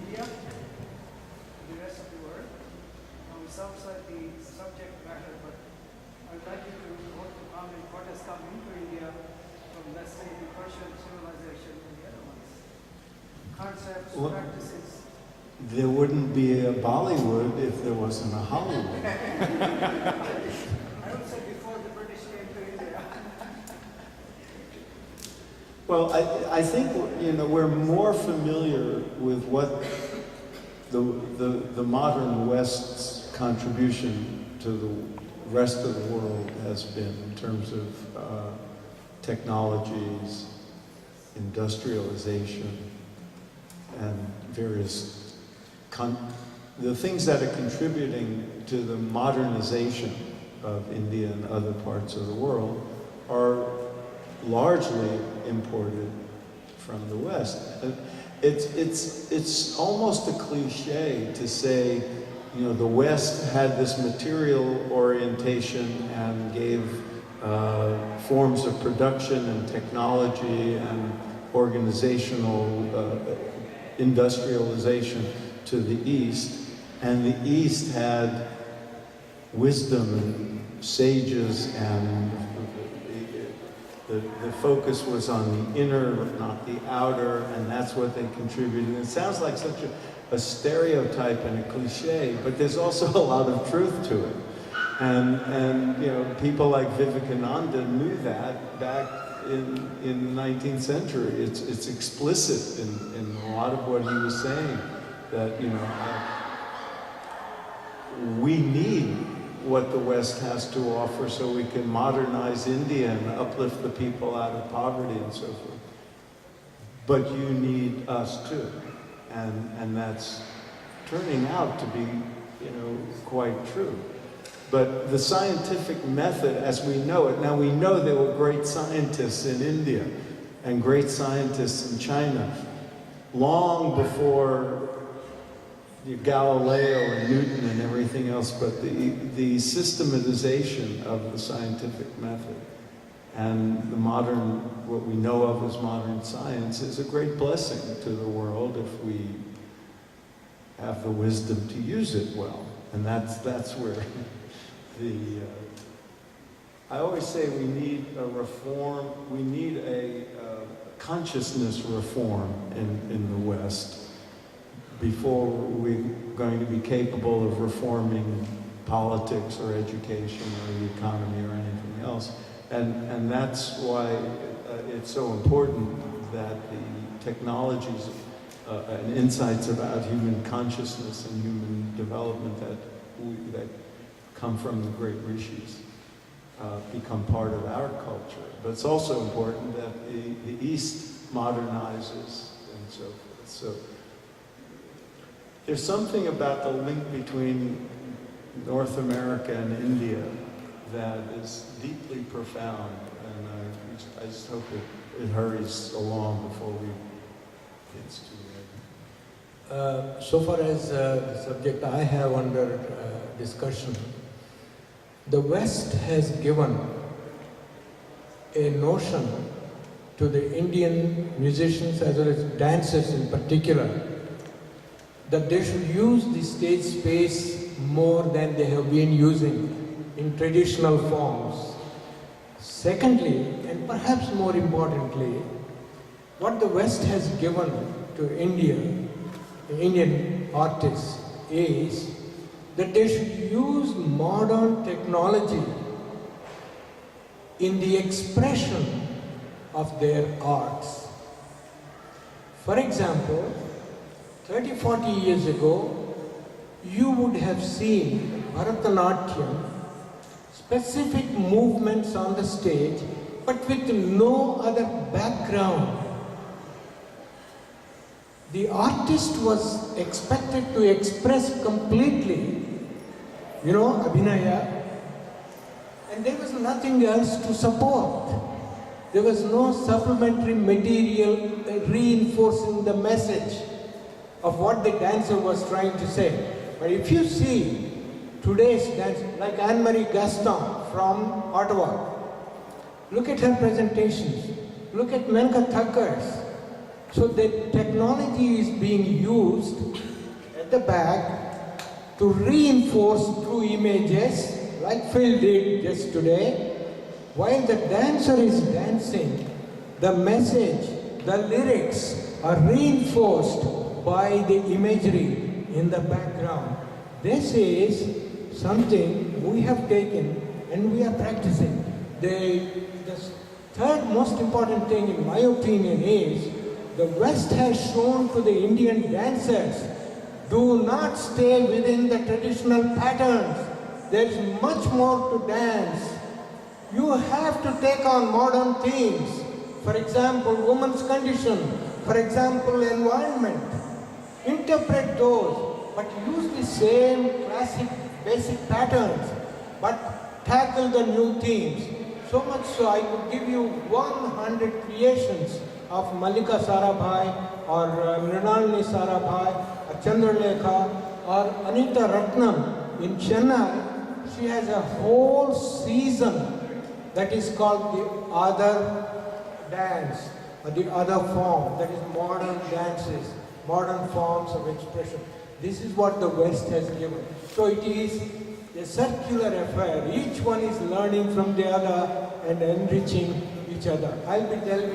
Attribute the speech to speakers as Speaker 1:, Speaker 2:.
Speaker 1: India to the rest of the world. Now it's outside the subject matter, but I'd like you to comment what has come into India from, let's say, the Persian civilization and the other ones. Concepts, practices.
Speaker 2: There wouldn't be a Bollywood if there wasn't a Hollywood.
Speaker 1: I would say before the British came to India.
Speaker 2: Well, I think we're more familiar with what the modern West's contribution to the rest of the world has been in terms of technologies, industrialization, and various the things that are contributing to the modernization of India and other parts of the world are largely imported from the West. It's almost a cliche to say, the West had this material orientation and gave forms of production and technology and organizational industrialization to the East, and the East had wisdom and sages, and the focus was on the inner, not the outer, and that's what they contributed. And it sounds like such a stereotype and a cliche, but there's also a lot of truth to it. And people like Vivekananda knew that back in the 19th century. It's explicit in a lot of what he was saying, that we need what the West has to offer so we can modernize India and uplift the people out of poverty and so forth. But you need us too, and that's turning out to be quite true. But the scientific method as we know it, now we know there were great scientists in India and great scientists in China long before Galileo and Newton and everything else, but the systematization of the scientific method and the modern, what we know of as modern science, is a great blessing to the world if we have the wisdom to use it well. And that's where I always say we need a reform, we need a consciousness reform in the West before we're going to be capable of reforming politics or education or the economy or anything else. And that's why it's so important that the technologies and insights about human consciousness and human development that come from the great rishis become part of our culture. But it's also important that the East modernizes and so forth. So there's something about the link between North America and India that is deeply profound, and I just hope it hurries along before we get too late.
Speaker 3: So far as the subject I have under discussion, the West has given a notion to the Indian musicians as well as dancers in particular, that they should use the stage space more than they have been using in traditional forms. Secondly, and perhaps more importantly, what the West has given to India, Indian artists, is that they should use modern technology in the expression of their arts. For example, 30-40 years ago, you would have seen Bharatanatyam, specific movements on the stage, but with no other background. The artist was expected to express completely, Abhinaya, and there was nothing else to support. There was no supplementary material reinforcing the message of what the dancer was trying to say. But if you see today's dance, like Anne-Marie Gaston from Ottawa, look at her presentations, look at Menka Thakkar's, So the technology is being used at the back to reinforce through images, like Phil did just today. While the dancer is dancing, the message, the lyrics are reinforced by the imagery in the background. This is something we have taken and we are practicing. The third most important thing, in my opinion, is the West has shown to the Indian dancers, do not stay within the traditional patterns. There is much more to dance. You have to take on modern themes. For example, women's condition. For example, environment. Interpret those, but use the same classic basic patterns, but tackle the new themes. So much so I could give you 100 creations of Mallika Sarabhai or Mrinalini Sarabhai or Chandralekha or Anita Ratnam in Chennai. She has a whole season that is called the other dance or the other form, that is modern dances, modern forms of expression. This is what the West has given. So it is a circular affair. Each one is learning from the other and enriching each other. I'll be delving